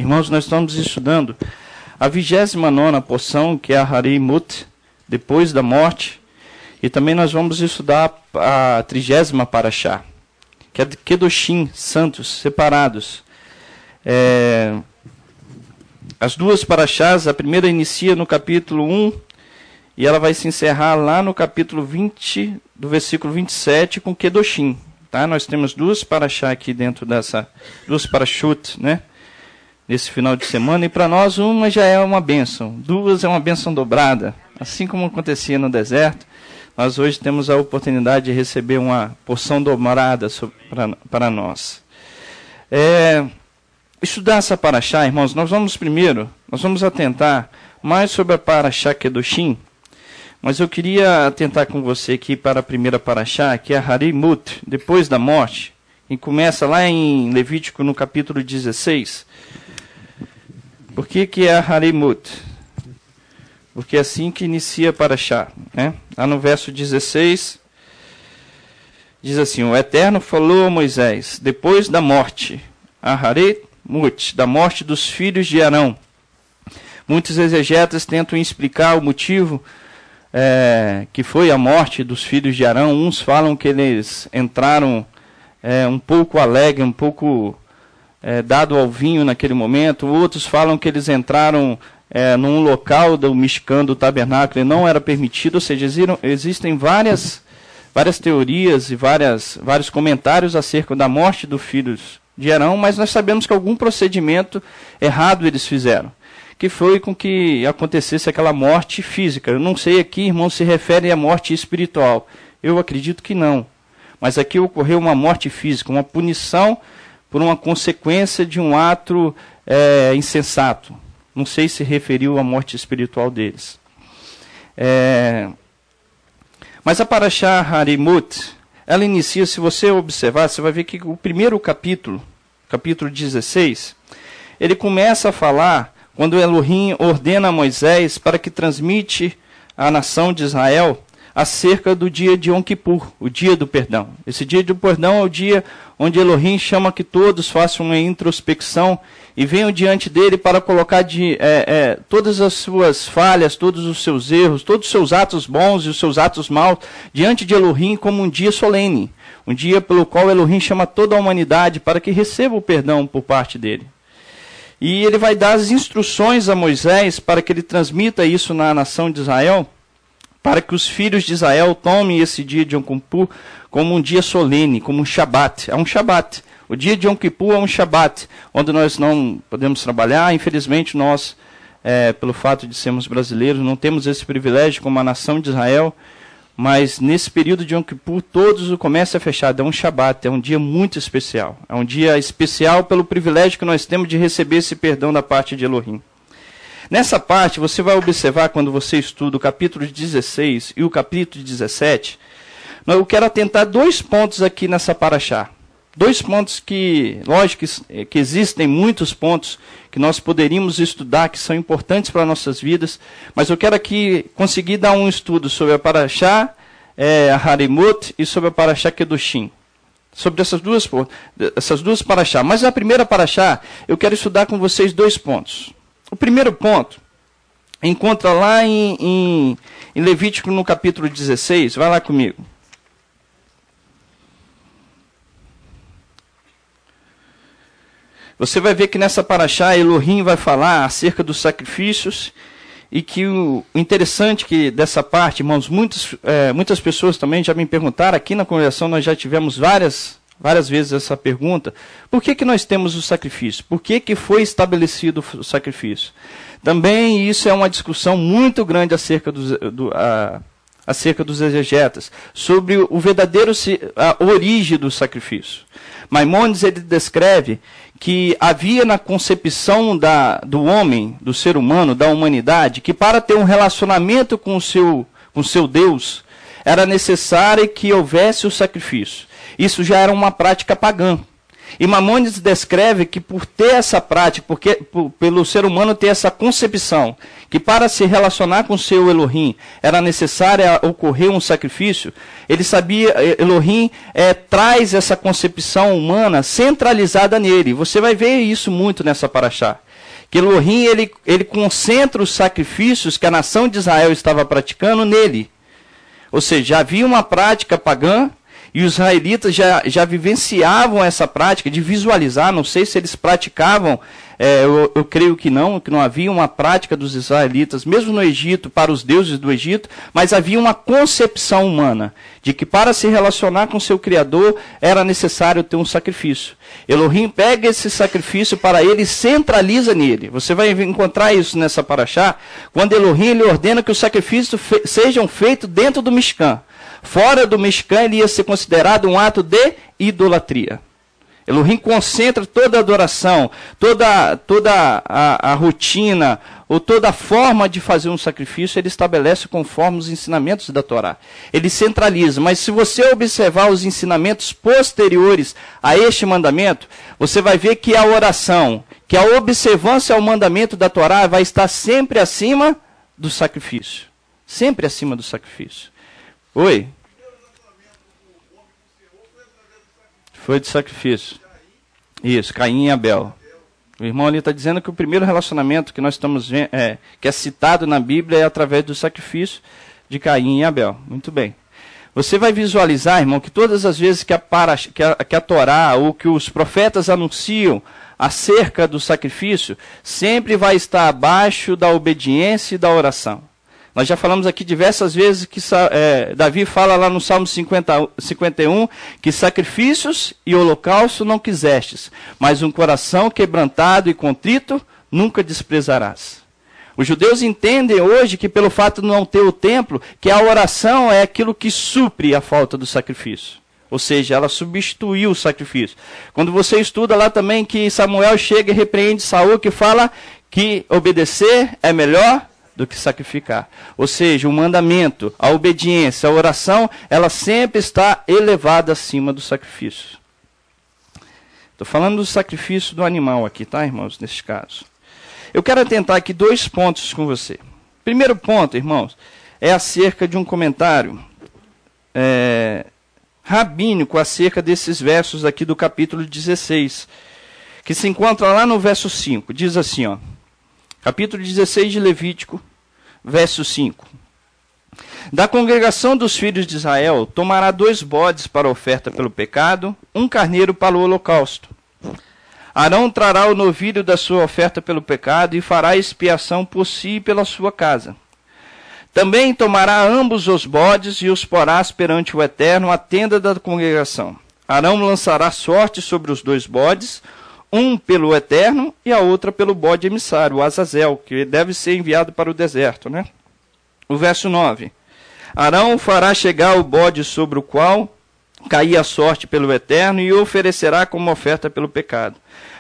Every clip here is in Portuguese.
Irmãos, nós estamos estudando a 29ª porção, que é a Harimut, depois da morte, e também nós vamos estudar a 30ª Parashá, que é de Kedoshim, santos, separados. As duas Parashás, a primeira inicia no capítulo 1, e ela vai se encerrar lá no capítulo 20, do versículo 27, com Kedoshim. Tá? Nós temos duas Parashá aqui dentro dessa, duas Parashut, né? Nesse final de semana, e para nós uma já é uma bênção, duas é uma bênção dobrada. Assim como acontecia no deserto, nós hoje temos a oportunidade de receber uma porção dobrada para nós. Estudar essa Parashá, irmãos, nós vamos atentar mais sobre a Parashá Kedoshim, mas eu queria atentar com você aqui para a primeira Parashá, que é a Harimut, depois da morte, e começa lá em Levítico, no capítulo 16. Por que é a Harimut? Porque é assim que inicia a Parashá, né? Lá no verso 16, diz assim: o Eterno falou a Moisés, depois da morte, a Harimut, da morte dos filhos de Arão. Muitos exegetas tentam explicar o motivo que foi a morte dos filhos de Arão. Uns falam que eles entraram um pouco alegre, um pouco dado ao vinho naquele momento. Outros falam que eles entraram num local do Mishkan, do tabernáculo, e não era permitido. Ou seja, existem várias teorias e vários comentários acerca da morte dos filhos de Arão, mas nós sabemos que algum procedimento errado eles fizeram, que foi com que acontecesse aquela morte física. Eu não sei aqui, irmão, se refere à morte espiritual. Eu acredito que não. Mas aqui ocorreu uma morte física, uma punição por uma consequência de um ato insensato. Não sei se referiu à morte espiritual deles. Mas a Parashá Harimut, ela inicia, se você observar, você vai ver que o primeiro capítulo 16, ele começa a falar quando Elohim ordena a Moisés para que transmite à nação de Israel acerca do dia de Yom Kippur, o dia do perdão. Esse dia do perdão é o dia onde Elohim chama que todos façam uma introspecção e venham diante dele para colocar todas as suas falhas, todos os seus erros, todos os seus atos bons e os seus atos maus diante de Elohim como um dia solene, um dia pelo qual Elohim chama toda a humanidade para que receba o perdão por parte dele. E ele vai dar as instruções a Moisés para que ele transmita isso na nação de Israel, para que os filhos de Israel tomem esse dia de Yom Kippur como um dia solene, como um Shabat. É um Shabat. O dia de Yom Kippur é um Shabat, onde nós não podemos trabalhar. Infelizmente, nós, pelo fato de sermos brasileiros, não temos esse privilégio como a nação de Israel. Mas nesse período de Yom Kippur, todos o comércio é fechado. É um Shabat, é um dia muito especial. É um dia especial pelo privilégio que nós temos de receber esse perdão da parte de Elohim. Nessa parte, você vai observar, quando você estuda o capítulo 16 e o capítulo 17, eu quero atentar dois pontos aqui nessa Parashá. Dois pontos que, lógico que existem muitos pontos que nós poderíamos estudar, que são importantes para nossas vidas, mas eu quero aqui conseguir dar um estudo sobre a Parashá, a Harimut, e sobre a Parashá Kedoshim. Sobre essas duas Parashá. Mas na primeira Parashá, eu quero estudar com vocês dois pontos. O primeiro ponto encontra lá em Levítico, no capítulo 16. Vai lá comigo. Você vai ver que nessa Parashá Elohim vai falar acerca dos sacrifícios, e que o interessante que dessa parte, irmãos, muitas pessoas também já me perguntaram, aqui na congregação nós já tivemos várias vezes essa pergunta: por que nós temos o sacrifício? Por que foi estabelecido o sacrifício? Também isso é uma discussão muito grande acerca dos exegetas, sobre a origem do sacrifício. Maimônides, ele descreve que havia na concepção do homem, do ser humano, da humanidade, que para ter um relacionamento com o seu Deus, era necessário que houvesse o sacrifício. Isso já era uma prática pagã. E Maimônides descreve que por ter essa prática, pelo ser humano ter essa concepção, que para se relacionar com o seu Elohim era necessário ocorrer um sacrifício, ele sabia, Elohim traz essa concepção humana centralizada nele. Você vai ver isso muito nessa Parashá. que Elohim ele concentra os sacrifícios que a nação de Israel estava praticando nele. Ou seja, já havia uma prática pagã, e os israelitas já vivenciavam essa prática de visualizar. Não sei se eles praticavam, eu creio que não havia uma prática dos israelitas, mesmo no Egito, para os deuses do Egito, mas havia uma concepção humana, de que para se relacionar com seu Criador, era necessário ter um sacrifício. Elohim pega esse sacrifício para ele e centraliza nele. Você vai encontrar isso nessa paraxá, quando Elohim ele ordena que os sacrifícios sejam feitos dentro do Mishkan. Fora do Mishkan, ele ia ser considerado um ato de idolatria. Elohim concentra toda a adoração, toda a rotina, ou toda a forma de fazer um sacrifício, ele estabelece conforme os ensinamentos da Torá. Ele centraliza, mas se você observar os ensinamentos posteriores a este mandamento, você vai ver que a oração, que a observância ao mandamento da Torá vai estar sempre acima do sacrifício. Sempre acima do sacrifício. Oi? Foi de sacrifício. Isso, Caim e Abel. O irmão ali está dizendo que o primeiro relacionamento que nós estamos vendo, que é citado na Bíblia, é através do sacrifício de Caim e Abel. Muito bem. Você vai visualizar, irmão, que todas as vezes que a Torá ou que os profetas anunciam acerca do sacrifício, sempre vai estar abaixo da obediência e da oração. Nós já falamos aqui diversas vezes que Davi fala lá no Salmo 51, que sacrifícios e holocausto não quisestes, mas um coração quebrantado e contrito nunca desprezarás. Os judeus entendem hoje que pelo fato de não ter o templo, que a oração é aquilo que supre a falta do sacrifício. Ou seja, ela substituiu o sacrifício. Quando você estuda lá também que Samuel chega e repreende Saul, que fala que obedecer é melhor do que sacrificar. Ou seja, o mandamento, a obediência, a oração, ela sempre está elevada acima do sacrifício. Estou falando do sacrifício do animal aqui, tá, irmãos, nesse caso. Eu quero atentar aqui 2 pontos com você. Primeiro ponto, irmãos, é acerca de um comentário rabínico acerca desses versos aqui do capítulo 16, que se encontra lá no verso 5. Diz assim, ó. Capítulo 16 de Levítico, verso 5. Da congregação dos filhos de Israel, tomará 2 bodes para a oferta pelo pecado, 1 carneiro para o holocausto. Arão trará o novilho da sua oferta pelo pecado e fará expiação por si e pela sua casa. Também tomará ambos os bodes e os porás perante o Eterno, a tenda da congregação. Arão lançará sorte sobre os 2 bodes, um pelo Eterno e a outra pelo bode emissário, o Azazel, que deve ser enviado para o deserto, né? O verso 9. Arão fará chegar o bode sobre o qual cair a sorte pelo Eterno e o oferecerá como oferta pelo pecado.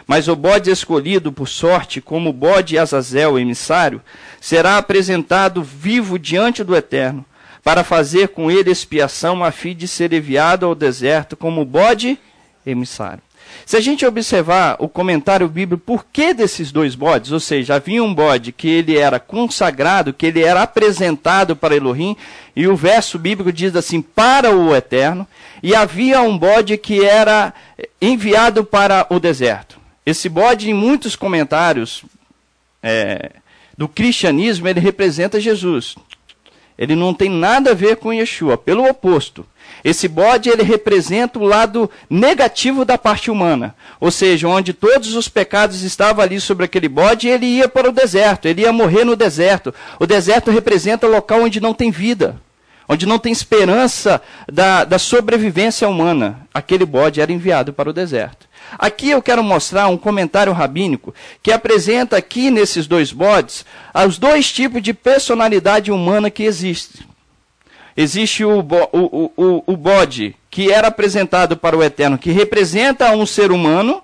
Mas o bode escolhido por sorte, como o bode Azazel emissário, será apresentado vivo diante do Eterno, para fazer com ele expiação a fim de ser enviado ao deserto como bode emissário. Se a gente observar o comentário bíblico, por que desses 2 bodes? Ou seja, havia um bode que ele era consagrado, que ele era apresentado para Elohim, e o verso bíblico diz assim, para o Eterno, e havia um bode que era enviado para o deserto. Esse bode, em muitos comentários do cristianismo, ele representa Jesus. Ele não tem nada a ver com Yeshua, pelo oposto. Esse bode, ele representa o lado negativo da parte humana. Ou seja, onde todos os pecados estavam ali sobre aquele bode, ele ia para o deserto, ele ia morrer no deserto. O deserto representa o local onde não tem vida, onde não tem esperança da sobrevivência humana. Aquele bode era enviado para o deserto. Aqui eu quero mostrar um comentário rabínico que apresenta aqui nesses 2 bodes os 2 tipos de personalidade humana que existem. Existe o bode que era apresentado para o Eterno, que representa um ser humano,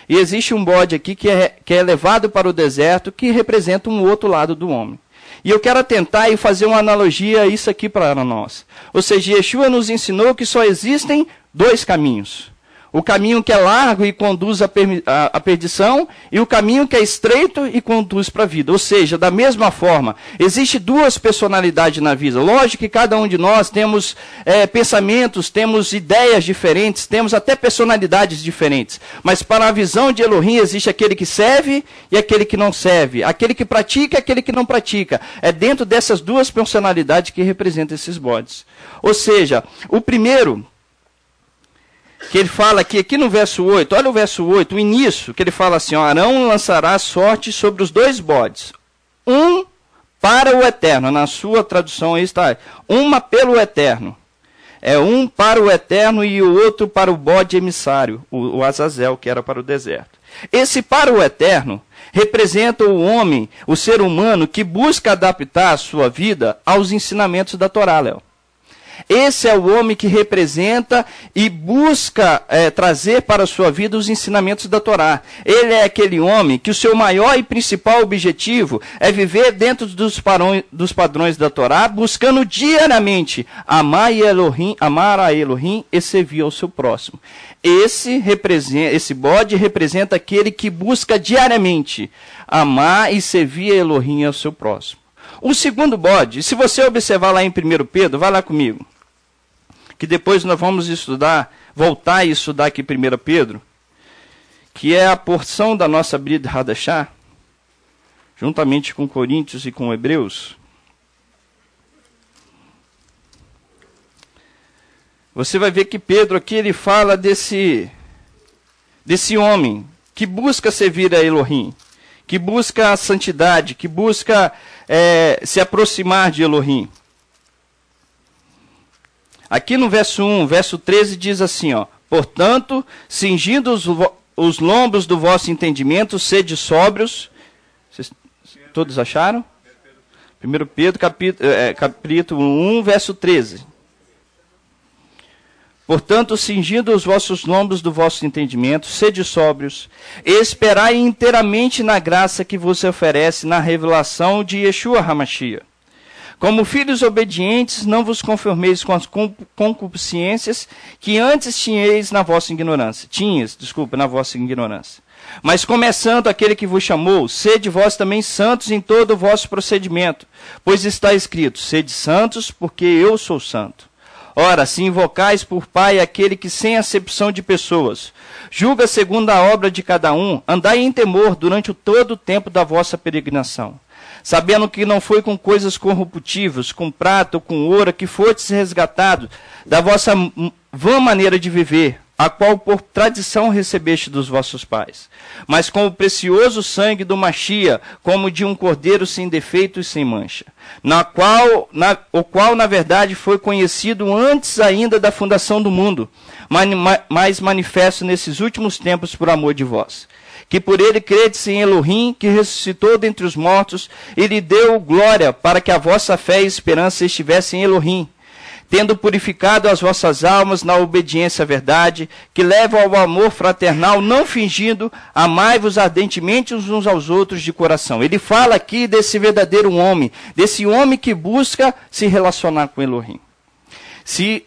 e existe um bode aqui que é levado para o deserto, que representa um outro lado do homem. E eu quero atentar e fazer uma analogia a isso aqui para nós. Ou seja, Yeshua nos ensinou que só existem 2 caminhos. O caminho que é largo e conduz à perdição, e o caminho que é estreito e conduz para a vida. Ou seja, da mesma forma, existe duas personalidades na vida. Lógico que cada um de nós temos pensamentos, temos ideias diferentes, temos até personalidades diferentes. Mas para a visão de Elohim existe aquele que serve e aquele que não serve. Aquele que pratica e aquele que não pratica. É dentro dessas duas personalidades que representam esses bodes. Ou seja, o primeiro... que ele fala aqui no verso 8, olha o verso 8, o início, que ele fala assim, ó, Arão lançará sorte sobre os dois bodes, um para o eterno, na sua tradução aí está, uma pelo eterno, um para o eterno e o outro para o bode emissário, o Azazel, que era para o deserto. Esse para o eterno representa o homem, o ser humano, que busca adaptar a sua vida aos ensinamentos da Torá, Léo. Esse é o homem que representa e busca trazer para a sua vida os ensinamentos da Torá. Ele é aquele homem que o seu maior e principal objetivo é viver dentro dos padrões da Torá, buscando diariamente amar a Elohim e servir ao seu próximo. Esse bode representa aquele que busca diariamente amar e servir a Elohim e ao seu próximo. O segundo bode, se você observar lá em 1 Pedro, vai lá comigo, que depois nós vamos voltar a estudar aqui 1 Pedro, que é a porção da nossa Brit Hadashah, juntamente com Coríntios e com Hebreus. Você vai ver que Pedro aqui ele fala desse homem que busca servir a Elohim, que busca a santidade, que busca se aproximar de Elohim. Aqui no verso 1, verso 13 diz assim, ó, portanto, cingindo os lombos do vosso entendimento, sede sóbrios. Vocês todos acharam? 1 Pedro, capítulo 1, verso 13. Portanto, cingindo os vossos lombos do vosso entendimento, sede sóbrios, e esperai inteiramente na graça que vos oferece na revelação de Yeshua HaMashiach. Como filhos obedientes, não vos conformeis com as concupiscências que antes tinhais na vossa ignorância. Na vossa ignorância. Mas começando aquele que vos chamou, sede vós também santos em todo o vosso procedimento, pois está escrito, sede santos, porque eu sou santo. Ora, se invocais por Pai aquele que sem acepção de pessoas, julga segundo a obra de cada um, andai em temor durante todo o tempo da vossa peregrinação, sabendo que não foi com coisas corruptíveis, com prata ou com ouro, que fostes resgatados da vossa vã maneira de viver, a qual por tradição recebeste dos vossos pais, mas com o precioso sangue do Mashiach, como de um cordeiro sem defeito e sem mancha, o qual na verdade foi conhecido antes ainda da fundação do mundo, mas manifesto nesses últimos tempos por amor de vós, que por ele credes em Elohim, que ressuscitou dentre os mortos, e lhe deu glória, para que a vossa fé e esperança estivessem em Elohim, tendo purificado as vossas almas na obediência à verdade, que leva ao amor fraternal, não fingindo, amai-vos ardentemente uns aos outros de coração. Ele fala aqui desse verdadeiro homem, desse homem que busca se relacionar com Elohim. Se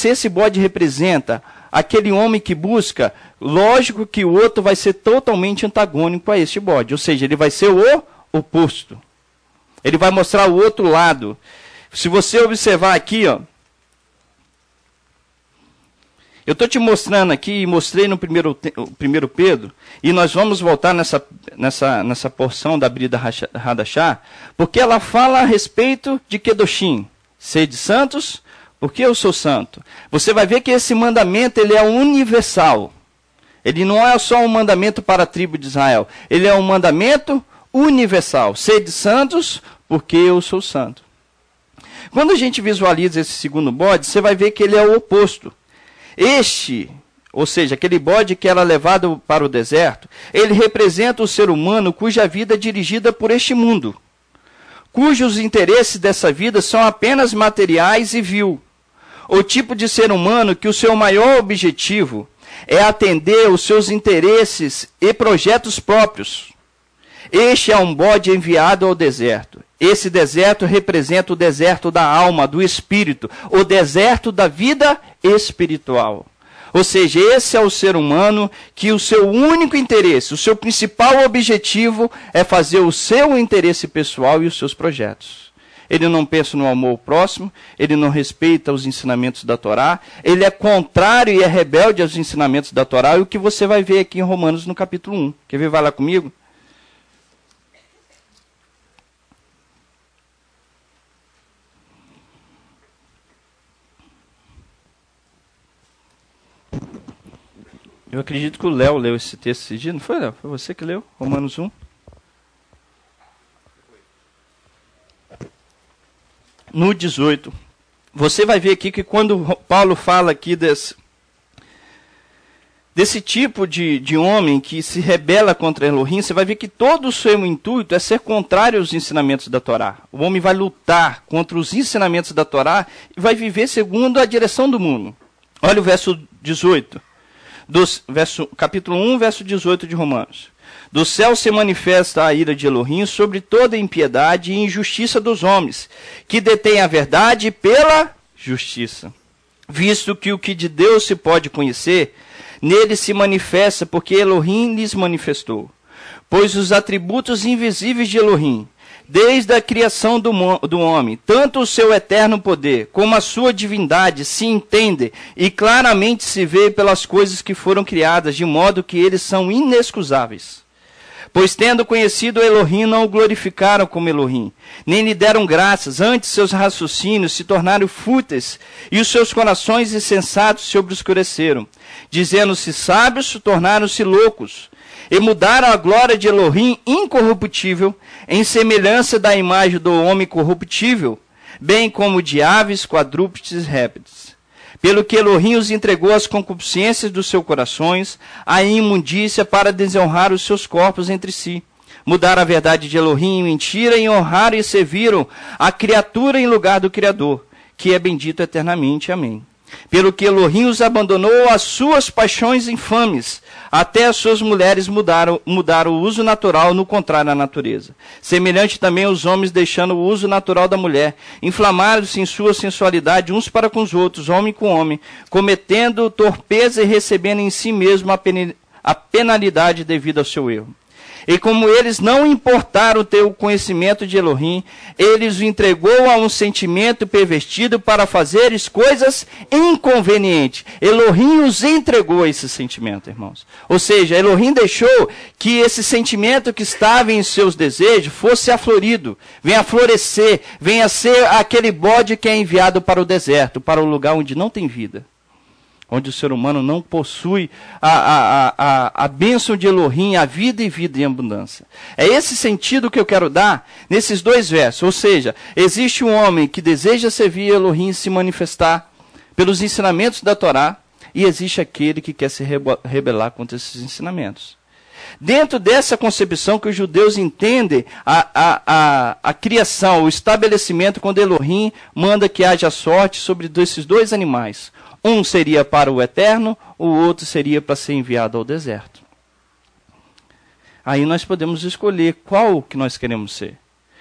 esse bode representa aquele homem que busca, lógico que o outro vai ser totalmente antagônico a este bode, ou seja, ele vai ser o oposto. Ele vai mostrar o outro lado. Se você observar aqui, ó, eu estou te mostrando aqui, mostrei no primeiro Pedro, e nós vamos voltar nessa porção da Brit Hadashah, porque ela fala a respeito de Kedoshim, sede santos, porque eu sou santo. Você vai ver que esse mandamento ele é universal. Ele não é só um mandamento para a tribo de Israel, ele é um mandamento universal. Sede santos, porque eu sou santo. Quando a gente visualiza esse segundo bode, você vai ver que ele é o oposto. Ou seja, aquele bode que era levado para o deserto, ele representa o ser humano cuja vida é dirigida por este mundo, cujos interesses dessa vida são apenas materiais e vil. O tipo de ser humano que o seu maior objetivo é atender os seus interesses e projetos próprios. Este é um bode enviado ao deserto. Esse deserto representa o deserto da alma, do espírito, o deserto da vida espiritual. Ou seja, esse é o ser humano que o seu único interesse, o seu principal objetivo é fazer o seu interesse pessoal e os seus projetos. Ele não pensa no amor ao próximo, ele não respeita os ensinamentos da Torá, ele é contrário e é rebelde aos ensinamentos da Torá, e o que você vai ver aqui em Romanos no capítulo 1. Quer ver? Vai lá comigo. Eu acredito que o Léo leu esse texto esse dia, não foi, Léo? Foi você que leu? Romanos 1. No 18. Você vai ver aqui que quando Paulo fala aqui desse tipo de homem que se rebela contra Elohim, você vai ver que todo o seu intuito é ser contrário aos ensinamentos da Torá. O homem vai lutar contra os ensinamentos da Torá e vai viver segundo a direção do mundo. Olha o verso 18. Capítulo 1, verso 18 de Romanos. Do céu se manifesta a ira de Elohim sobre toda impiedade e injustiça dos homens, que detêm a verdade pela justiça. Visto que o que de Deus se pode conhecer, nele se manifesta, porque Elohim lhes manifestou. Pois os atributos invisíveis de Elohim, desde a criação do homem, tanto o seu eterno poder como a sua divindade se entende e claramente se vê pelas coisas que foram criadas, de modo que eles são inexcusáveis. Pois tendo conhecido Elohim, não o glorificaram como Elohim, nem lhe deram graças, antes seus raciocínios se tornaram fúteis, e os seus corações insensatos se obscureceram. Dizendo-se sábios, tornaram-se loucos, e mudaram a glória de Elohim incorruptível, em semelhança da imagem do homem corruptível, bem como de aves, quadrúpedes e répteis. Pelo que Elohim os entregou às concupiscências dos seus corações, à imundícia, para desonrar os seus corpos entre si. Mudaram a verdade de Elohim em mentira, e honraram e serviram a criatura em lugar do Criador, que é bendito eternamente. Amém. Pelo que Elohim os abandonou às suas paixões infames, até as suas mulheres mudaram o uso natural no contrário à natureza. Semelhante também os homens, deixando o uso natural da mulher, inflamaram-se em sua sensualidade uns para com os outros, homem com homem, cometendo torpeza e recebendo em si mesmo a penalidade devida ao seu erro. E como eles não importaram ter o conhecimento de Elohim, eles o entregou a um sentimento pervertido para fazer coisas inconvenientes. Elohim os entregou a esse sentimento, irmãos. Ou seja, Elohim deixou que esse sentimento que estava em seus desejos fosse aflorido, venha florescer, venha ser aquele bode que é enviado para o deserto, para o lugar onde não tem vida. Onde o ser humano não possui a bênção de Elohim, a vida e vida em abundância. É esse sentido que eu quero dar nesses dois versos. Ou seja, existe um homem que deseja servir Elohim e se manifestar pelos ensinamentos da Torá, e existe aquele que quer se rebelar contra esses ensinamentos. Dentro dessa concepção que os judeus entendem a criação, o estabelecimento, quando Elohim manda que haja sorte sobre esses dois animais. Um seria para o eterno, o outro seria para ser enviado ao deserto. Aí nós podemos escolher qual que nós queremos ser.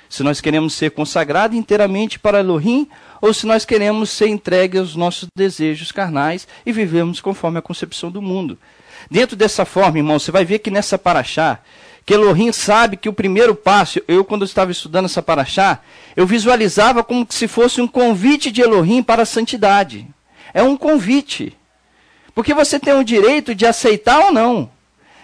Se nós queremos ser consagrados inteiramente para Elohim, ou se nós queremos ser entregues aos nossos desejos carnais e vivemos conforme a concepção do mundo. Dentro dessa forma, irmão, você vai ver que nessa paraxá, que Elohim sabe que o primeiro passo, quando eu estava estudando essa paraxá, eu visualizava como se fosse um convite de Elohim para a santidade. É um convite. Porque você tem o direito de aceitar ou não.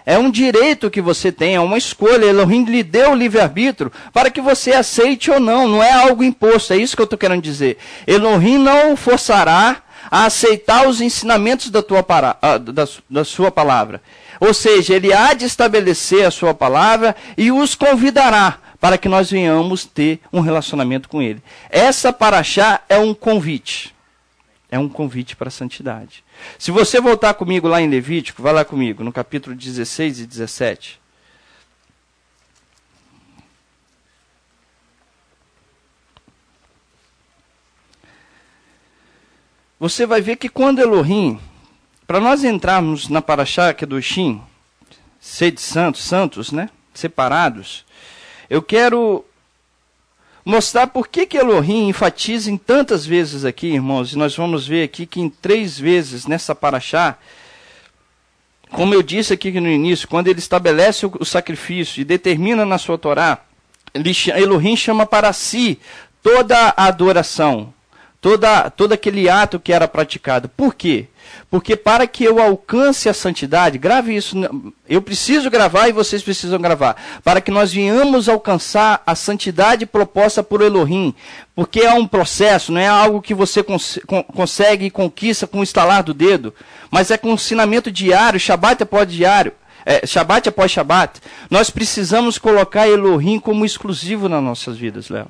É um direito que você tem, é uma escolha. Elohim lhe deu o livre-arbítrio para que você aceite ou não. Não é algo imposto, é isso que eu estou querendo dizer. Elohim não o forçará a aceitar os ensinamentos da sua palavra. Ou seja, ele há de estabelecer a sua palavra e os convidará para que nós venhamos ter um relacionamento com ele. Essa paraxá é um convite. É um convite para a santidade. Se você voltar comigo lá em Levítico, vai lá comigo, no capítulo 16 e 17. Você vai ver que quando Elohim, para nós entrarmos na paraxá que é do Shin, ser de santos, né? Separados, eu quero mostrar por que Elohim enfatiza em tantas vezes aqui, irmãos, e nós vamos ver aqui que em 3 vezes nessa paraxá, como eu disse aqui no início, quando ele estabelece o sacrifício e determina na sua Torá, Elohim chama para si toda a adoração, todo aquele ato que era praticado. Por quê? Porque para que eu alcance a santidade, grave isso, eu preciso gravar e vocês precisam gravar, para que nós venhamos alcançar a santidade proposta por Elohim, porque é um processo, não é algo que você consegue e conquista com o estalar do dedo, mas é com um ensinamento diário, Shabat após diário, Shabat após Shabat. Nós precisamos colocar Elohim como exclusivo nas nossas vidas, Léo.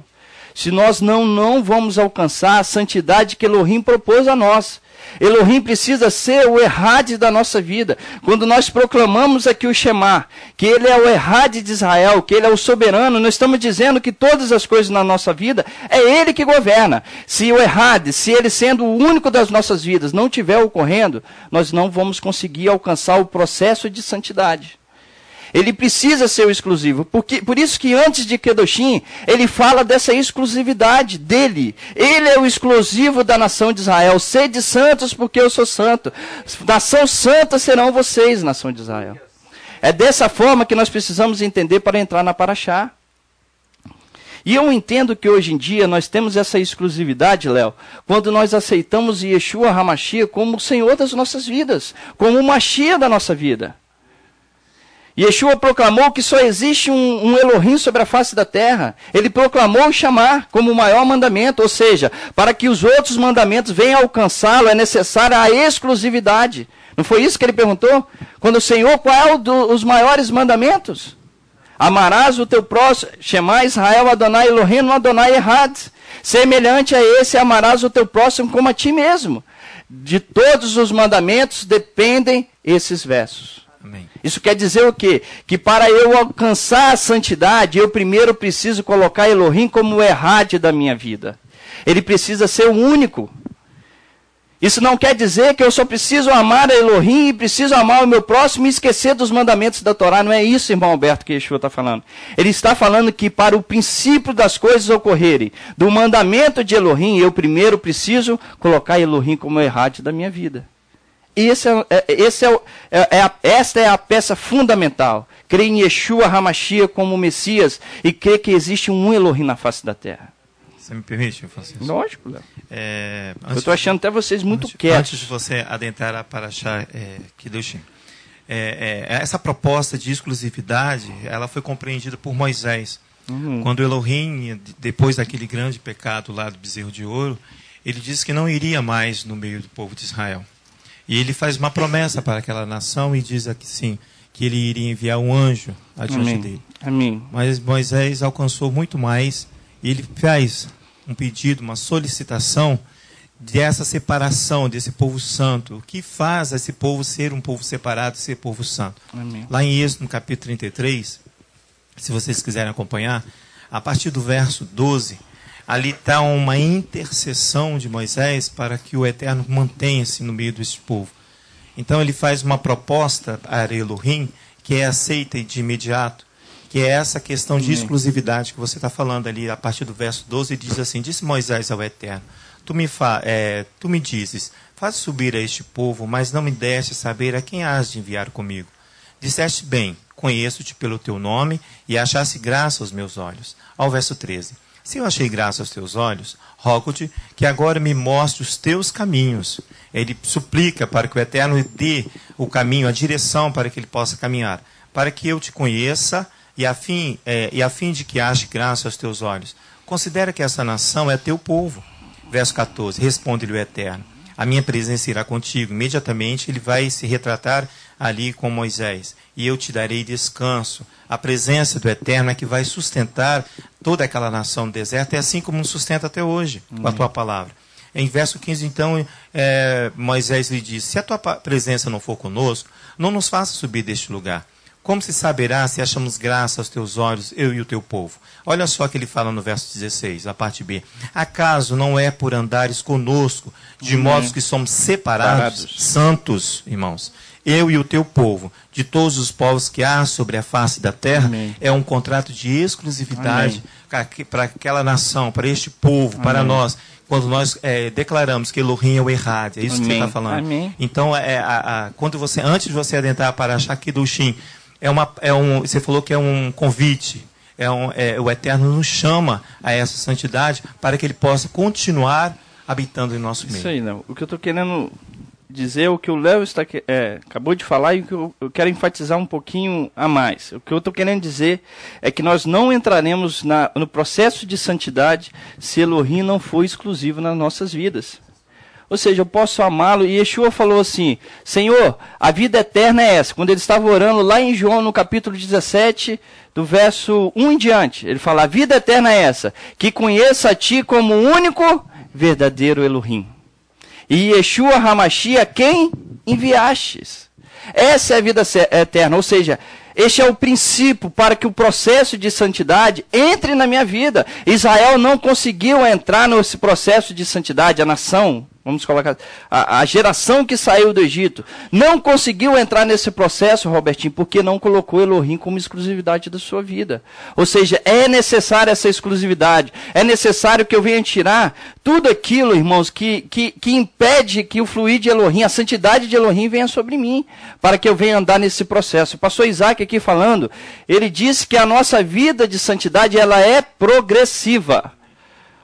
Se nós não vamos alcançar a santidade que Elohim propôs a nós. Elohim precisa ser o Errad da nossa vida. Quando nós proclamamos aqui o Shema, que ele é o Errad de Israel, que ele é o soberano, nós estamos dizendo que todas as coisas na nossa vida, é ele que governa. Se o Errad, se ele sendo o único das nossas vidas não estiver ocorrendo, nós não vamos conseguir alcançar o processo de santidade. Ele precisa ser o exclusivo. Por isso que antes de Kedoshim, ele fala dessa exclusividade dele. Ele é o exclusivo da nação de Israel. Sede santos porque eu sou santo. Nação santa serão vocês, nação de Israel. É dessa forma que nós precisamos entender para entrar na Paraxá. E eu entendo que hoje em dia nós temos essa exclusividade, Léo, quando nós aceitamos Yeshua HaMashiach como o Senhor das nossas vidas, como o Mashiach da nossa vida. Yeshua proclamou que só existe um Elohim sobre a face da terra. Ele proclamou o chamar como o maior mandamento, ou seja, para que os outros mandamentos venham alcançá-lo, é necessária a exclusividade. Não foi isso que ele perguntou? Quando o Senhor, qual é os maiores mandamentos? Amarás o teu próximo, Shema Israel Adonai Elohim Adonai Errad. Semelhante a esse, amarás o teu próximo como a ti mesmo. De todos os mandamentos dependem esses versos. Amém. Isso quer dizer o quê? Que para eu alcançar a santidade, eu primeiro preciso colocar Elohim como o Errad da minha vida. Ele precisa ser o único. Isso não quer dizer que eu só preciso amar a Elohim e preciso amar o meu próximo e esquecer dos mandamentos da Torá. Não é isso, irmão Alberto, que Yeshua está falando. Ele está falando que para o princípio das coisas ocorrerem, do mandamento de Elohim, eu primeiro preciso colocar Elohim como o Errad da minha vida. Esta é a peça fundamental. Crer em Yeshua HaMashiach como Messias e crer que existe um Elohim na face da terra. Você me permite, Francisco? Lógico, Léo. Eu estou achando até vocês muito quietos. Antes de você adentrar a Paraxá Kedoshim, essa proposta de exclusividade, ela foi compreendida por Moisés. Quando Elohim, depois daquele grande pecado lá do bezerro de ouro, ele disse que não iria mais no meio do povo de Israel. E ele faz uma promessa para aquela nação e diz aqui sim, que ele iria enviar um anjo adiante dele. Amém. Mas Moisés alcançou muito mais e ele faz um pedido, uma solicitação dessa separação desse povo santo. O que faz esse povo ser um povo separado, ser povo santo? Amém. Lá em Êxodo, no capítulo 33, se vocês quiserem acompanhar, a partir do verso 12, ali está uma intercessão de Moisés para que o Eterno mantenha-se no meio desse povo. Então ele faz uma proposta a Elohim que é aceita de imediato, que é essa questão de exclusividade que você está falando ali, a partir do verso 12, diz assim, disse Moisés ao Eterno, tu me dizes, faz subir a este povo, mas não me deste saber a quem has de enviar comigo. Disseste bem, conheço-te pelo teu nome e achaste graça aos meus olhos. Ao verso 13. Se eu achei graça aos teus olhos, rogo-te que agora me mostre os teus caminhos. Ele suplica para que o Eterno dê o caminho, a direção para que ele possa caminhar, para que eu te conheça e a fim de que ache graça aos teus olhos. Considera que essa nação é teu povo. Verso 14, responde-lhe o Eterno, a minha presença irá contigo. Imediatamente ele vai se retratar ali com Moisés, e eu te darei descanso. A presença do Eterno é que vai sustentar toda aquela nação do deserto, é assim como nos sustenta até hoje, com a tua palavra. Em verso 15, então, Moisés lhe diz, se a tua presença não for conosco, não nos faça subir deste lugar. Como se saberá se achamos graça aos teus olhos, eu e o teu povo? Olha só o que ele fala no verso 16, a parte B. Acaso não é por andares conosco, de modo que somos separados, santos, irmãos, eu e o teu povo, de todos os povos que há sobre a face da terra. Amém. É um contrato de exclusividade para aquela nação, para este povo, para nós. Quando nós declaramos que Elohim é o Errad, é isso que você está falando. Amém. Então, quando você, antes de você adentrar para Shakidushim, você falou que é um convite. O Eterno nos chama a essa santidade para que Ele possa continuar habitando em nosso meio. Isso aí, Léo. O que eu estou querendo dizer, o que o Léo acabou de falar e o que eu quero enfatizar um pouquinho a mais. O que eu estou querendo dizer é que nós não entraremos no processo de santidade se Elohim não for exclusivo nas nossas vidas. Ou seja, eu posso amá-lo, e Yeshua falou assim, Senhor, a vida eterna é essa. Quando ele estava orando lá em João, no capítulo 17, do verso 1 em diante, ele fala, a vida eterna é essa, que conheça a ti como o único verdadeiro Elohim. E Yeshua Hamashia, quem enviastes. Essa é a vida eterna, ou seja, este é o princípio para que o processo de santidade entre na minha vida. Israel não conseguiu entrar nesse processo de santidade, a nação, vamos colocar, a geração que saiu do Egito, não conseguiu entrar nesse processo, Robertinho, porque não colocou Elohim como exclusividade da sua vida. Ou seja, é necessária essa exclusividade, é necessário que eu venha tirar tudo aquilo, irmãos, que impede que o fluir de Elohim, a santidade de Elohim venha sobre mim, para que eu venha andar nesse processo. O pastor Isaac aqui falando, ele disse que a nossa vida de santidade, ela é progressiva.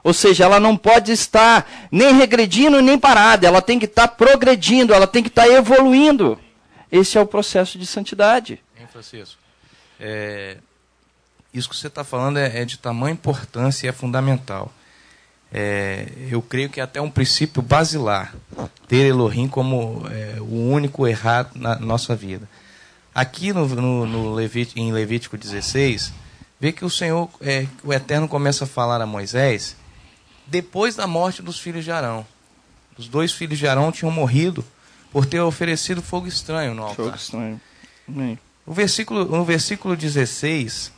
Ou seja, ela não pode estar nem regredindo nem parada, ela tem que estar progredindo, ela tem que estar evoluindo. Esse é o processo de santidade. Hein, Francisco? Isso que você está falando é de tamanha importância e é fundamental. Eu creio que é até um princípio basilar, ter Elohim como o único errado na nossa vida. Aqui em Levítico 16, vê que o Senhor, o Eterno começa a falar a Moisés, depois da morte dos filhos de Arão. Os 2 filhos de Arão tinham morrido por ter oferecido fogo estranho no altar. Fogo estranho. Amém. No versículo 16,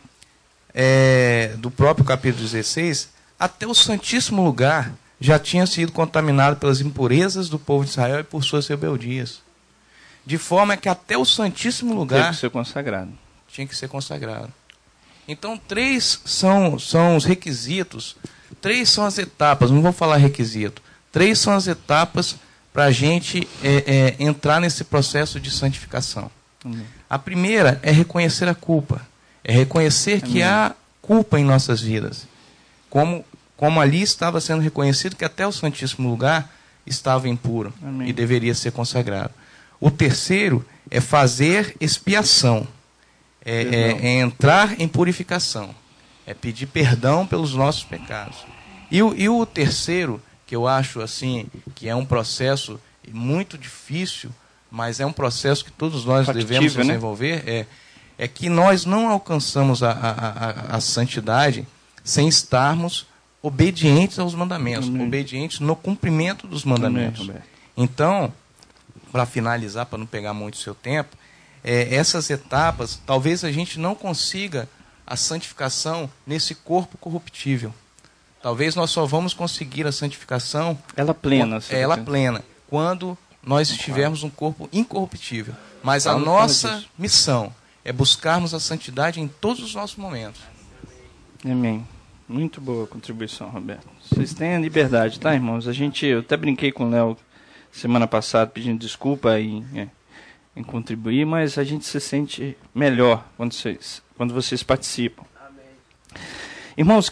do próprio capítulo 16, até o Santíssimo Lugar já tinha sido contaminado pelas impurezas do povo de Israel e por suas rebeldias. De forma que até o Santíssimo Lugar tinha que ser consagrado. Então, 3 são os requisitos, 3 são as etapas, não vou falar requisito, 3 são as etapas para a gente entrar nesse processo de santificação. A primeira é reconhecer a culpa, é reconhecer que há culpa em nossas vidas. Como ali estava sendo reconhecido que até o Santíssimo Lugar estava impuro e deveria ser consagrado. O terceiro é fazer expiação, é entrar em purificação, é pedir perdão pelos nossos pecados. E o terceiro, que eu acho assim, que é um processo muito difícil, mas é um processo que todos nós devemos desenvolver, é que nós não alcançamos a santidade sem estarmos obedientes aos mandamentos, obedientes no cumprimento dos mandamentos. Então, para finalizar, para não pegar muito o seu tempo, essas etapas, talvez a gente não consiga a santificação nesse corpo corruptível. Talvez nós só vamos conseguir a santificação ela plena, quando nós estivermos um corpo incorruptível. Mas a nossa missão é buscarmos a santidade em todos os nossos momentos. Amém. Muito boa contribuição, Roberto. Vocês têm a liberdade, tá, irmãos? Eu até brinquei com o Léo semana passada pedindo desculpa em contribuir, mas a gente se sente melhor quando vocês participam. Amém. Irmãos,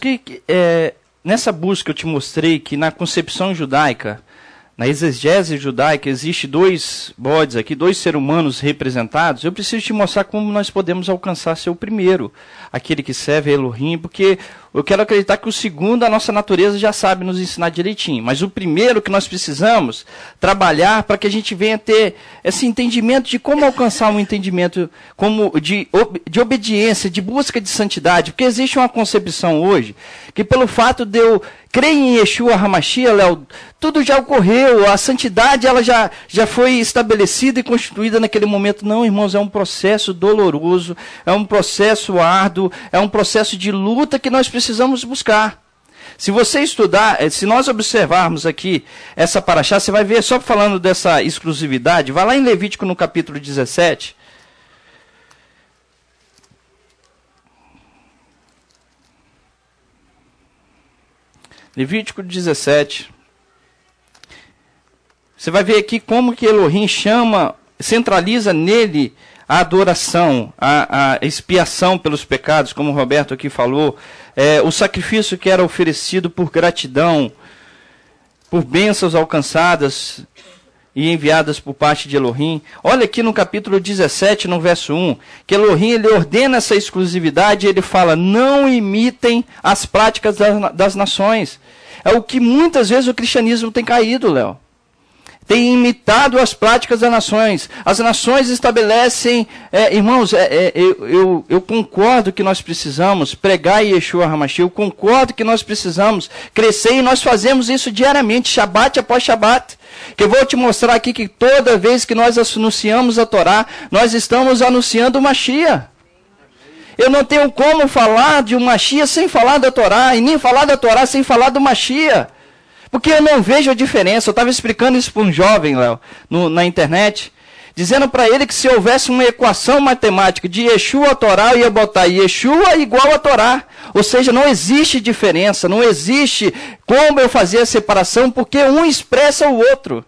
nessa busca eu te mostrei que na concepção judaica, na exegese judaica, existe 2 bodes aqui, 2 seres humanos representados. Eu preciso te mostrar como nós podemos alcançar ser o primeiro, aquele que serve a Elohim, porque eu quero acreditar que o segundo, a nossa natureza já sabe nos ensinar direitinho. Mas o primeiro que nós precisamos trabalhar para que a gente venha ter esse entendimento de como alcançar um entendimento de obediência, de busca de santidade. Porque existe uma concepção hoje que pelo fato de eu crer em Yeshua Hamashia, Léo, tudo já ocorreu, a santidade ela já foi estabelecida e constituída naquele momento. Não, irmãos, é um processo doloroso, é um processo árduo, é um processo de luta que nós precisamos buscar. Se você estudar, se nós observarmos aqui essa paraxá, você vai ver, só falando dessa exclusividade, vai lá em Levítico no capítulo 17. Levítico 17. Você vai ver aqui como que Elohim centraliza nele a adoração, a expiação pelos pecados, como o Roberto aqui falou, o sacrifício que era oferecido por gratidão, por bênçãos alcançadas e enviadas por parte de Elohim. Olha aqui no capítulo 17, no verso 1, que Elohim ele ordena essa exclusividade e ele fala, não imitem as práticas das nações. É o que muitas vezes o cristianismo tem caído, Léo. Tem imitado as práticas das nações. As nações estabelecem... irmãos, eu concordo que nós precisamos pregar Yeshua HaMashiach. Eu concordo que nós precisamos crescer e nós fazemos isso diariamente, Shabat após Shabat. Que eu vou te mostrar aqui que toda vez que nós anunciamos a Torá, nós estamos anunciando o Mashiach. Eu não tenho como falar de um Mashiach sem falar da Torá, e nem falar da Torá sem falar do Mashiach. Porque eu não vejo a diferença. Eu estava explicando isso para um jovem, Léo, na internet, dizendo para ele que se houvesse uma equação matemática de Yeshua a Torá, eu ia botar Yeshua igual a Torá. Ou seja, não existe diferença, não existe como eu fazer a separação, porque um expressa o outro.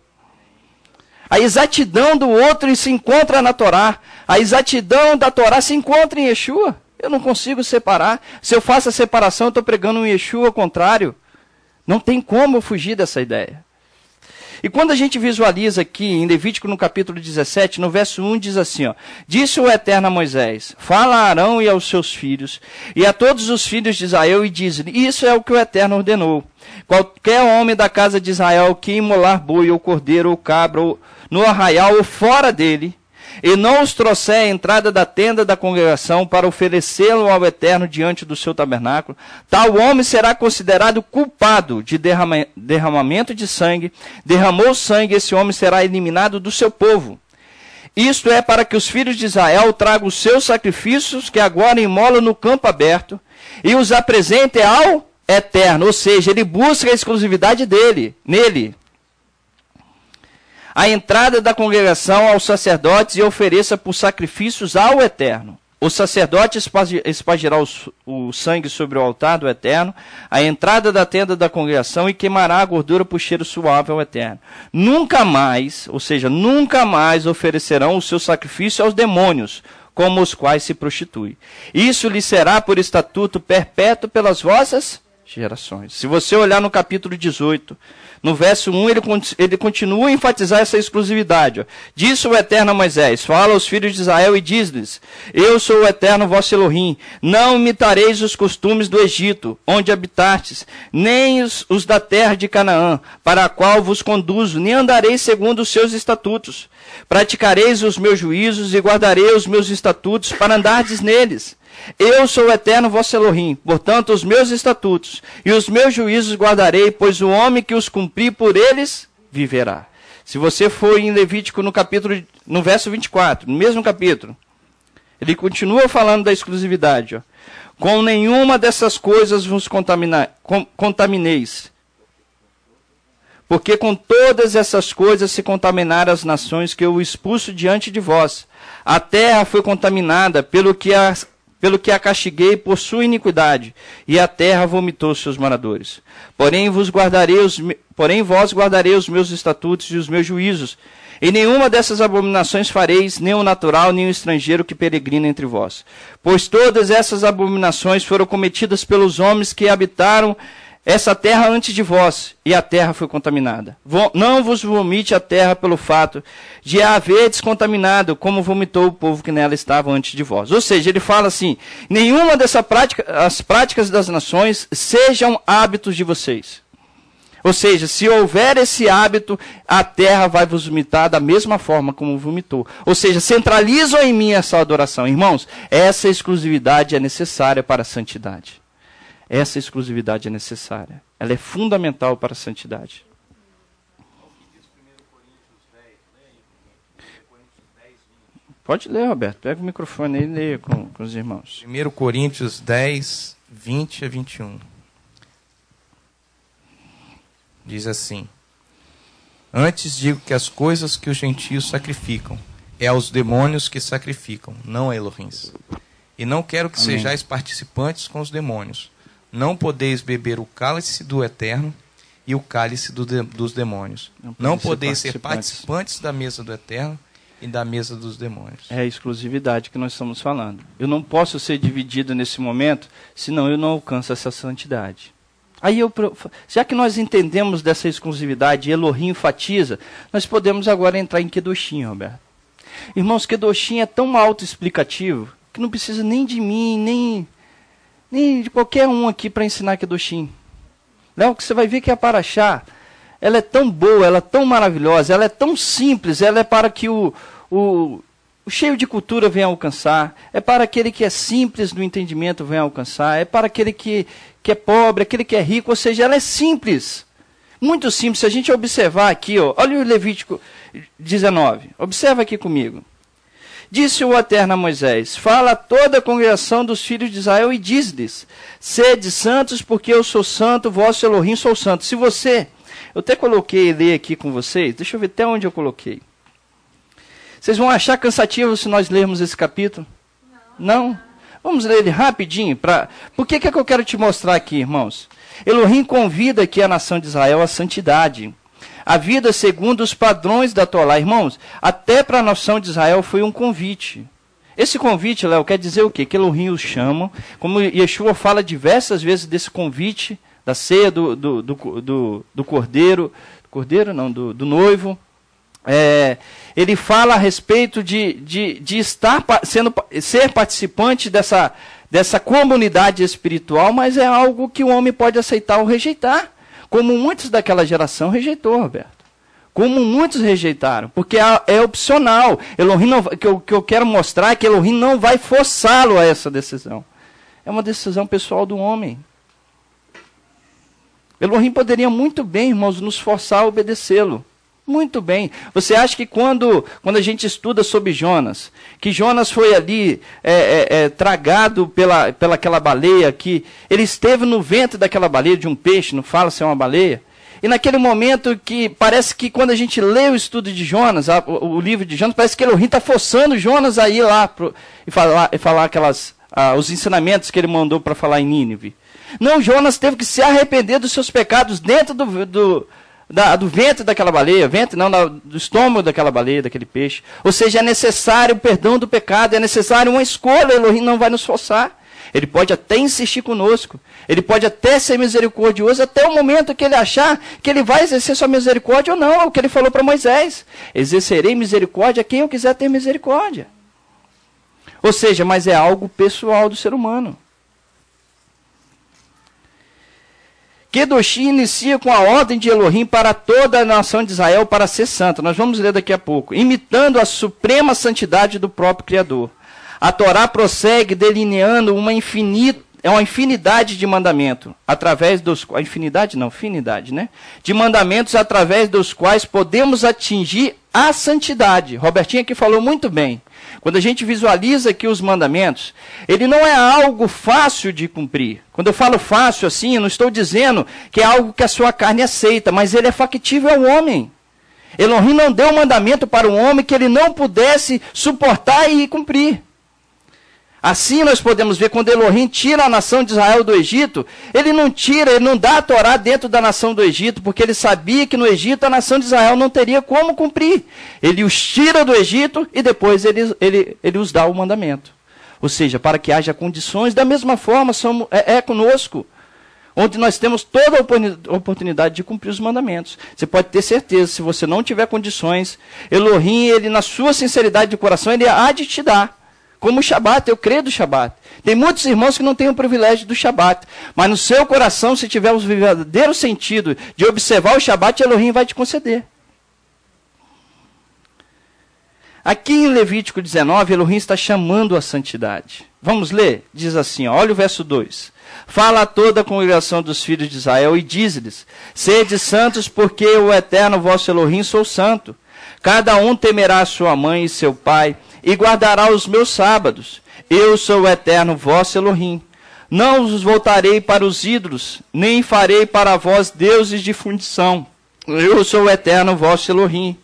A exatidão do outro se encontra na Torá. A exatidão da Torá se encontra em Yeshua. Eu não consigo separar. Se eu faço a separação, eu estou pregando um Yeshua ao contrário. Não tem como eu fugir dessa ideia. E quando a gente visualiza aqui em Levítico no capítulo 17, no verso 1 diz assim, ó, disse o Eterno a Moisés, fala a Arão e aos seus filhos, e a todos os filhos de Israel, e diz, isso é o que o Eterno ordenou. Qualquer homem da casa de Israel que imolar boi, ou cordeiro, ou cabra, ou no arraial, ou fora dele, e não os trouxer à entrada da tenda da congregação para oferecê-lo ao Eterno diante do seu tabernáculo, tal homem será considerado culpado de derramamento de sangue, derramou sangue, esse homem será eliminado do seu povo. Isto é para que os filhos de Israel tragam os seus sacrifícios, que agora imolam no campo aberto, e os apresentem ao Eterno, ou seja, ele busca a exclusividade nele. A entrada da congregação aos sacerdotes e ofereça por sacrifícios ao Eterno. O sacerdote espargirá o sangue sobre o altar do Eterno, a entrada da tenda da congregação, e queimará a gordura por cheiro suave ao Eterno. Nunca mais, ou seja, nunca mais oferecerão o seu sacrifício aos demônios, como os quais se prostituem. Isso lhe será por estatuto perpétuo pelas vossas gerações. Se você olhar no capítulo 18, no verso 1, ele continua a enfatizar essa exclusividade. Ó. Disse o Eterno a Moisés, fala aos filhos de Israel e diz-lhes, eu sou o Eterno vosso Elohim, não imitareis os costumes do Egito, onde habitastes, nem os da terra de Canaã, para a qual vos conduzo, nem andareis segundo os seus estatutos. Praticareis os meus juízos e guardarei os meus estatutos para andardes neles. Eu sou o Eterno vosso Elohim, portanto os meus estatutos e os meus juízos guardarei, pois o homem que os cumprir por eles viverá. Se você for em Levítico no verso 24, no mesmo capítulo, ele continua falando da exclusividade. Ó. Com nenhuma dessas coisas vos contamineis, porque com todas essas coisas se contaminaram as nações que eu expulso diante de vós. A terra foi contaminada pelo que a castiguei por sua iniquidade, e a terra vomitou seus moradores. Porém vós guardarei os meus estatutos e os meus juízos, e nenhuma dessas abominações fareis, nem o natural, nem o estrangeiro que peregrina entre vós. Pois todas essas abominações foram cometidas pelos homens que habitaram essa terra antes de vós, e a terra foi contaminada. Não vos vomite a terra pelo fato de a haver descontaminado, como vomitou o povo que nela estava antes de vós. Ou seja, ele fala assim, nenhuma as práticas das nações sejam hábitos de vocês. Ou seja, se houver esse hábito, a terra vai vos vomitar da mesma forma como vomitou. Ou seja, centralizam em mim essa adoração. Irmãos, essa exclusividade é necessária para a santidade. Essa exclusividade é necessária. Ela é fundamental para a santidade. Pode ler, Roberto. Pega o microfone e leia com os irmãos. 1 Coríntios 10, 20 a 21. diz assim: antes digo que as coisas que os gentios sacrificam, é aos demônios que sacrificam, não a Elohims. E não quero que sejais participantes com os demônios. Não podeis beber o cálice do Eterno e o cálice dos demônios. Não podeis ser participantes da mesa do Eterno e da mesa dos demônios. É a exclusividade que nós estamos falando. Eu não posso ser dividido nesse momento, senão eu não alcanço essa santidade. Aí já que nós entendemos dessa exclusividade, Elohim enfatiza, nós podemos agora entrar em Kedoshim, Roberto. Irmãos, Kedoshim é tão autoexplicativo que não precisa nem de mim, nem de qualquer um aqui para ensinar Kedoshim. Léo, que você vai ver que a Paraxá, ela é tão boa, ela é tão maravilhosa, ela é tão simples, ela é para que o cheio de cultura venha alcançar, é para aquele que é simples no entendimento venha alcançar, é para aquele que é pobre, aquele que é rico, ou seja, ela é simples, muito simples. Se a gente observar aqui, ó, olha o Levítico 19, observa aqui comigo. Disse o Eterno a Moisés: fala a toda a congregação dos filhos de Israel e diz-lhes: sede santos, porque eu sou santo, vosso Elohim sou santo. Se você, eu até coloquei ler aqui com vocês, deixa eu ver até onde eu coloquei. Vocês vão achar cansativo se nós lermos esse capítulo? Não? Vamos ler ele rapidinho. Por que é que eu quero te mostrar aqui, irmãos? Elohim convida aqui a nação de Israel à santidade. A vida segundo os padrões da Torá. Irmãos, até para a nação de Israel foi um convite. Esse convite, Léo, quer dizer o quê? Que Elohim os chama, como Yeshua fala diversas vezes desse convite, da ceia do cordeiro, do noivo. Ele fala a respeito de ser participante dessa comunidade espiritual, mas é algo que o homem pode aceitar ou rejeitar. Como muitos daquela geração rejeitou, Roberto. Como muitos rejeitaram. Porque é opcional. Elohim não, o que eu quero mostrar é que Elohim não vai forçá-lo a essa decisão. É uma decisão pessoal do homem. Elohim poderia muito bem, irmãos, nos forçar a obedecê-lo. Muito bem. Você acha que quando a gente estuda sobre Jonas, que Jonas foi ali tragado pela aquela baleia, que ele esteve no ventre daquela baleia, de um peixe, não fala se é uma baleia, e naquele momento que parece que quando a gente lê o estudo de Jonas, o livro de Jonas, parece que Elohim está forçando Jonas a ir lá e falar os ensinamentos que ele mandou para falar em Nínive. Não, Jonas teve que se arrepender dos seus pecados dentro do ventre daquela baleia, do estômago daquela baleia, daquele peixe. Ou seja, é necessário o perdão do pecado, é necessário uma escolha. Elohim não vai nos forçar. Ele pode até insistir conosco, ele pode até ser misericordioso até o momento que ele achar que ele vai exercer sua misericórdia ou não. É o que ele falou para Moisés: exercerei misericórdia a quem eu quiser ter misericórdia. Ou seja, mas é algo pessoal do ser humano. Kedoshim inicia com a ordem de Elohim para toda a nação de Israel para ser santa. Nós vamos ler daqui a pouco. Imitando a suprema santidade do próprio Criador. A Torá prossegue delineando uma infinidade de mandamentos, de mandamentos através dos quais podemos atingir a santidade. Robertinho aqui falou muito bem. Quando a gente visualiza aqui os mandamentos, ele não é algo fácil de cumprir. Quando eu falo fácil assim, eu não estou dizendo que é algo que a sua carne aceita, mas ele é factível ao homem. Elohim não deu um mandamento para o homem que ele não pudesse suportar e cumprir. Assim nós podemos ver, quando Elohim tira a nação de Israel do Egito, ele não dá a Torá dentro da nação do Egito, porque ele sabia que no Egito a nação de Israel não teria como cumprir. Ele os tira do Egito e depois ele os dá o mandamento. Ou seja, para que haja condições, da mesma forma é conosco, onde nós temos toda a oportunidade de cumprir os mandamentos. Você pode ter certeza, se você não tiver condições, Elohim, ele na sua sinceridade de coração, ele há de te dar. Como o Shabat, eu creio do Shabat. Tem muitos irmãos que não têm o privilégio do Shabat. Mas no seu coração, se tiver o verdadeiro sentido de observar o Shabat, Elohim vai te conceder. Aqui em Levítico 19, Elohim está chamando a santidade. Vamos ler? Diz assim, olha o verso 2. Fala a toda a congregação dos filhos de Israel e diz-lhes: sede santos, porque o Eterno vosso Elohim sou santo. Cada um temerá sua mãe e seu pai, e guardará os meus sábados. Eu sou o Eterno vosso Elohim. Não vos voltarei para os ídolos, nem farei para vós deuses de fundição. Eu sou o Eterno, vosso Elohim.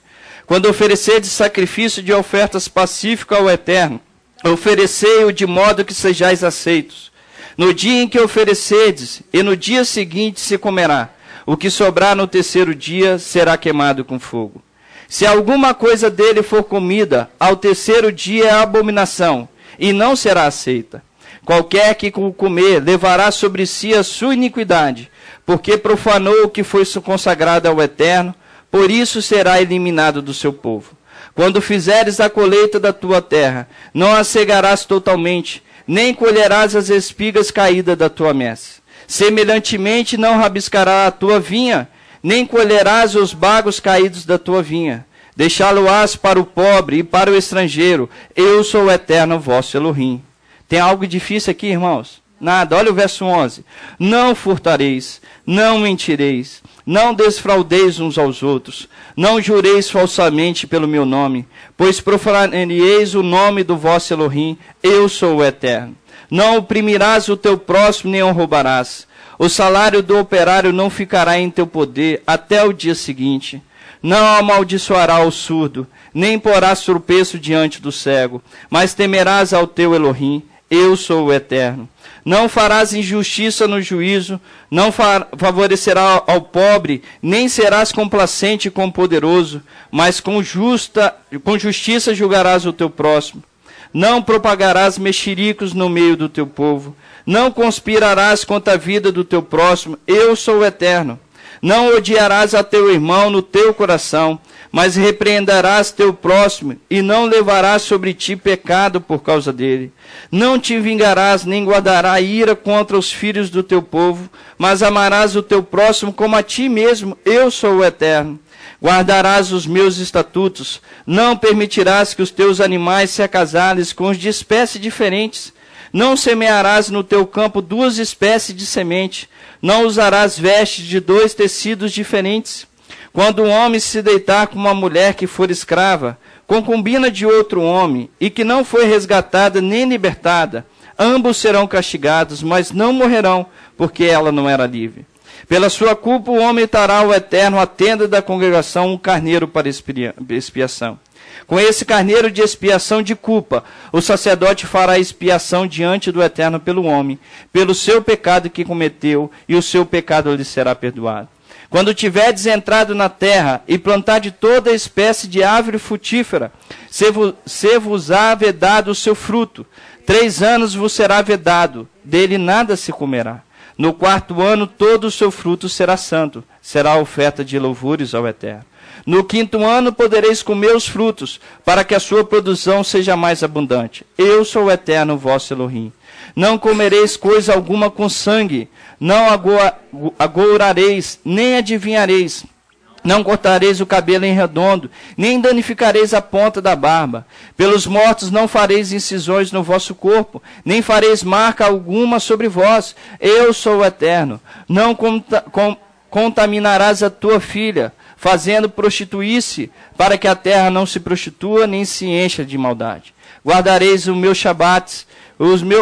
Quando oferecerdes sacrifício de ofertas pacíficas ao Eterno, oferecei-o de modo que sejais aceitos. No dia em que oferecerdes, e no dia seguinte se comerá. O que sobrar no terceiro dia será queimado com fogo. Se alguma coisa dele for comida, ao terceiro dia é abominação, e não será aceita. Qualquer que o comer levará sobre si a sua iniquidade, porque profanou o que foi consagrado ao Eterno, por isso será eliminado do seu povo. Quando fizeres a colheita da tua terra, não a cegarás totalmente, nem colherás as espigas caídas da tua messe. Semelhantemente não rabiscará a tua vinha, nem colherás os bagos caídos da tua vinha. Deixá-lo-ás para o pobre e para o estrangeiro. Eu sou o Eterno, vosso Elohim. Tem algo difícil aqui, irmãos? Nada. Olha o verso 11. Não furtareis, não mentireis, não desfraudeis uns aos outros, não jureis falsamente pelo meu nome, pois profanareis o nome do vosso Elohim. Eu sou o Eterno. Não oprimirás o teu próximo, nem o roubarás. O salário do operário não ficará em teu poder até o dia seguinte. Não amaldiçoará o surdo, nem porás tropeço diante do cego, mas temerás ao teu Elohim. Eu sou o Eterno. Não farás injustiça no juízo, não favorecerá ao pobre, nem serás complacente com o poderoso, mas com justiça julgarás o teu próximo. Não propagarás mexericos no meio do teu povo. Não conspirarás contra a vida do teu próximo. Eu sou o Eterno. Não odiarás a teu irmão no teu coração, mas repreenderás teu próximo e não levarás sobre ti pecado por causa dele. Não te vingarás, nem guardarás ira contra os filhos do teu povo, mas amarás o teu próximo como a ti mesmo. Eu sou o Eterno. Guardarás os meus estatutos, não permitirás que os teus animais se acasalem com os de espécies diferentes. Não semearás no teu campo duas espécies de semente, não usarás vestes de dois tecidos diferentes. Quando um homem se deitar com uma mulher que for escrava, concubina de outro homem, e que não foi resgatada nem libertada, ambos serão castigados, mas não morrerão, porque ela não era livre. Pela sua culpa o homem trará ao Eterno à tenda da congregação um carneiro para expiação. Com esse carneiro de expiação de culpa, o sacerdote fará expiação diante do Eterno pelo homem, pelo seu pecado que cometeu, e o seu pecado lhe será perdoado. Quando tiverdes entrado na terra e plantado toda espécie de árvore frutífera, se vos há vedado o seu fruto. 3 anos vos será vedado, dele nada se comerá. No 4º ano todo o seu fruto será santo, será oferta de louvores ao Eterno. No 5º ano podereis comer os frutos, para que a sua produção seja mais abundante. Eu sou o Eterno, vosso Elohim. Não comereis coisa alguma com sangue, não agourareis, nem adivinhareis. Não cortareis o cabelo em redondo, nem danificareis a ponta da barba. Pelos mortos não fareis incisões no vosso corpo, nem fareis marca alguma sobre vós. Eu sou o Eterno. Não contaminarás a tua filha, fazendo prostituir-se, para que a terra não se prostitua, nem se encha de maldade. Guardareis o meu Shabat,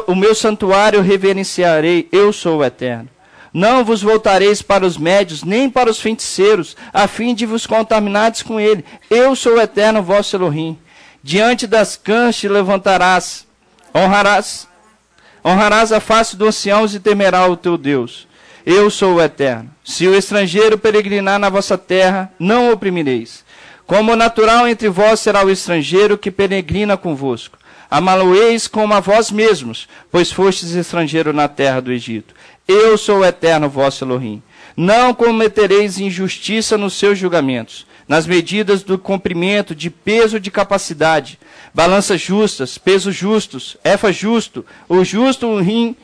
o meu santuário reverenciarei. Eu sou o Eterno. Não vos voltareis para os médios, nem para os feiticeiros, a fim de vos contaminares com ele. Eu sou o Eterno, vosso Elohim. Diante das cãs te levantarás, honrarás a face dos anciãos e temerá o teu Deus. Eu sou o Eterno. Se o estrangeiro peregrinar na vossa terra, não o oprimireis. Como natural entre vós será o estrangeiro que peregrina convosco. Amá-lo-eis como a vós mesmos, pois fostes estrangeiro na terra do Egito. Eu sou o Eterno, vosso Elohim. Não cometereis injustiça nos seus julgamentos, nas medidas do comprimento, de peso, de capacidade, balanças justas, pesos justos, efa justo, o justo rim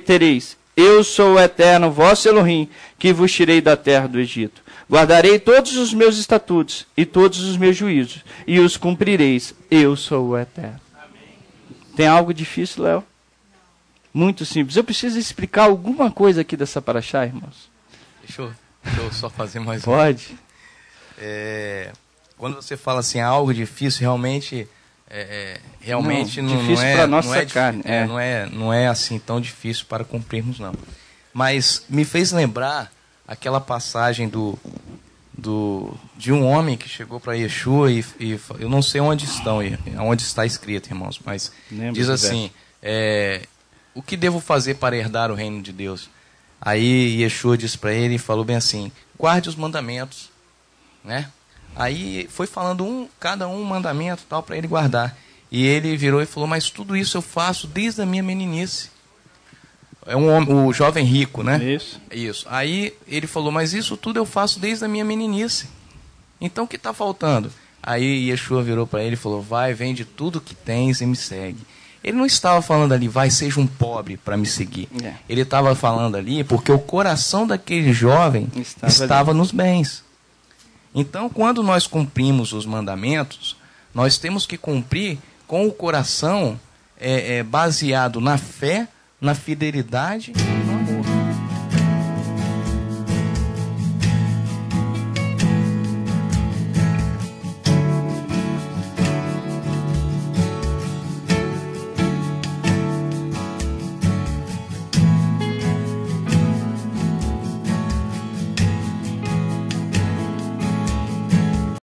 tereis. Eu sou o Eterno, vosso Elohim, que vos tirei da terra do Egito. Guardarei todos os meus estatutos e todos os meus juízos, e os cumprireis. Eu sou o Eterno. Amém. Tem algo difícil, Léo? Muito simples. Eu preciso explicar alguma coisa aqui dessa paraxá, irmãos? Deixa eu só fazer mais Pode. Quando você fala assim, algo difícil, realmente realmente não, difícil para nossa carne. Não é assim tão difícil para cumprirmos, não. Mas me fez lembrar aquela passagem de um homem que chegou para Yeshua e eu não sei onde está escrito, irmãos, mas diz assim, o que devo fazer para herdar o reino de Deus? Aí Yeshua disse para ele e falou bem assim, guarde os mandamentos, né? Aí foi falando cada um mandamento tal para ele guardar. E ele virou e falou, mas tudo isso eu faço desde a minha meninice. É um homem, o jovem rico, né? Isso. Aí ele falou, mas isso tudo eu faço desde a minha meninice. Então o que está faltando? Aí Yeshua virou para ele e falou, vai, vende tudo que tens e me segue. Ele não estava falando ali, vai, seja um pobre para me seguir. Ele estava falando ali porque o coração daquele jovem estava nos bens. Então, quando nós cumprimos os mandamentos, nós temos que cumprir com o coração baseado na fé, na fidelidade